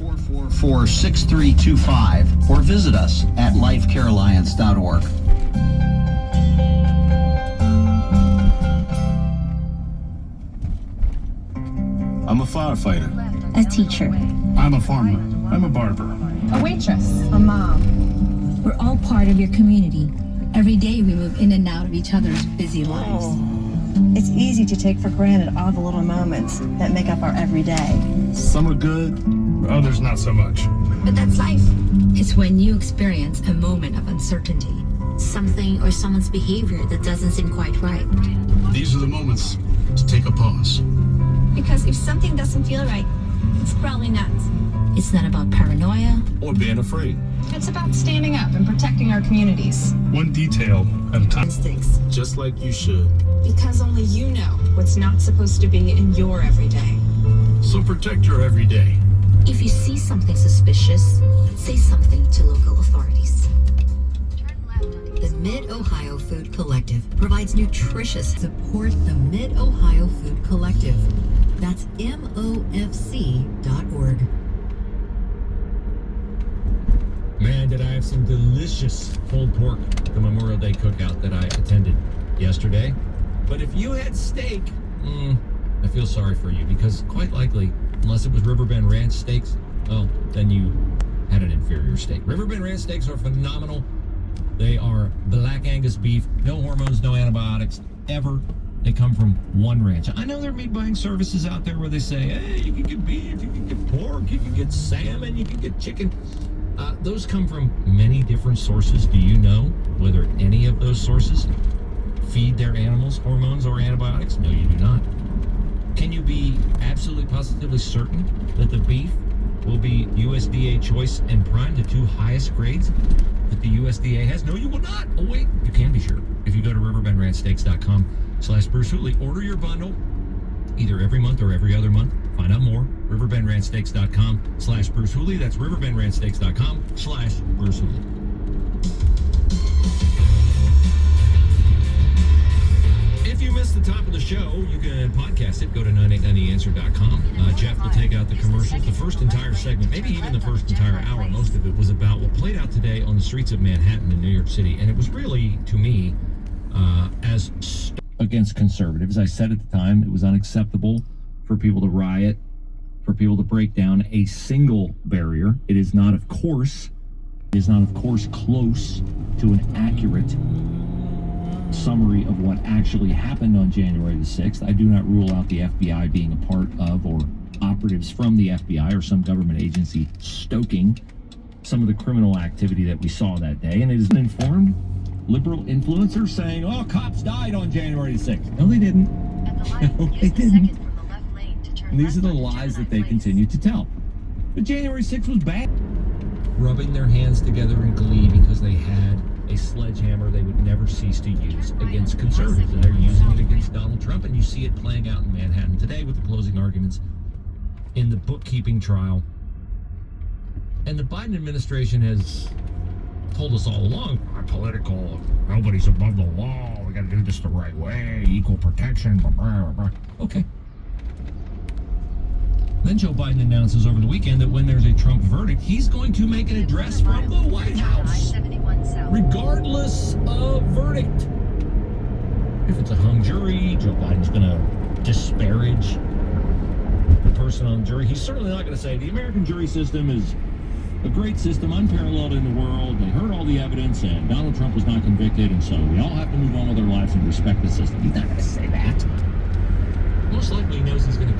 444-6325 or visit us at lifecarealliance.org. I'm a firefighter. A teacher. I'm a farmer. I'm a barber. A waitress. A mom. We're all part of your community. Every day we move in and out of each other's busy lives. It's easy to take for granted all the little moments that make up our everyday. Some are good, others not so much. But that's life. It's when you experience a moment of uncertainty. Something or someone's behavior that doesn't seem quite right. These are the moments to take a pause. Because if something doesn't feel right, it's probably not. It's not about paranoia Or being afraid. It's about standing up and protecting our communities. One detail at a time. Instincts. Just like you should. Because only you know what's not supposed to be in your everyday. So protect your everyday. If you see something suspicious, say something to local authorities. The Mid-Ohio Food Collective provides nutritious support. The Mid-Ohio Food Collective. That's MOFC.org. Man, did I have some delicious pulled pork at the Memorial Day cookout that I attended yesterday. But if you had steak, I feel sorry for you, because quite likely, unless it was Riverbend Ranch steaks, well, then you had an inferior steak. Riverbend Ranch steaks are phenomenal. They are Black Angus beef, no hormones, no antibiotics, ever. They come from one ranch. I know there are meat buying services out there where they say, hey, you can get beef, you can get pork, you can get salmon, you can get chicken. Those come from many different sources. Do you know whether any of those sources feed their animals hormones or antibiotics? No, you do not. Can you be absolutely positively certain that the beef will be USDA Choice and Prime, the two highest grades that the USDA has? No, you will not. Oh, wait, you can be sure. If you go to riverbendranchsteaks.com/Bruce Hooley, order your bundle either every month or every other month. Find out more. riverbendranchsteaks.com/Bruce Hooley. That's riverbendranchsteaks.com/Bruce Hooley. If you missed the top of the show, you can podcast it. Go to 989theanswer.com. Jeff will take out the commercials. The first entire segment, maybe even the first entire hour, most of it was about what played out today on the streets of Manhattan in New York City. And it was really, to me, as against conservatives. I said at the time it was unacceptable for people to riot, for people to break down a single barrier. It is not, of course, close to an accurate summary of what actually happened on January the 6th. I do not rule out the FBI being a part of, or operatives from the FBI or some government agency stoking some of the criminal activity that we saw that day. And it is an informed liberal influencer saying, oh, cops died on January the 6th. No, they didn't. No, they didn't. And these are the lies that they continue to tell. But January 6th was bad. Rubbing their hands together in glee because they had a sledgehammer they would never cease to use against conservatives. And they're using it against Donald Trump. And you see it playing out in Manhattan today with the closing arguments in the bookkeeping trial. And the Biden administration has told us all along, we're political, nobody's above the law, we got to do this the right way, equal protection, blah, blah, blah. Okay. Then Joe Biden announces over the weekend that when there's a Trump verdict, he's going to make an address from the White House, regardless of verdict. If it's a hung jury, Joe Biden's going to disparage the person on the jury. He's certainly not going to say the American jury system is a great system, unparalleled in the world. They heard all the evidence, and Donald Trump was not convicted, and so we all have to move on with our lives and respect the system. He's not going to say that. Most likely he knows he's going to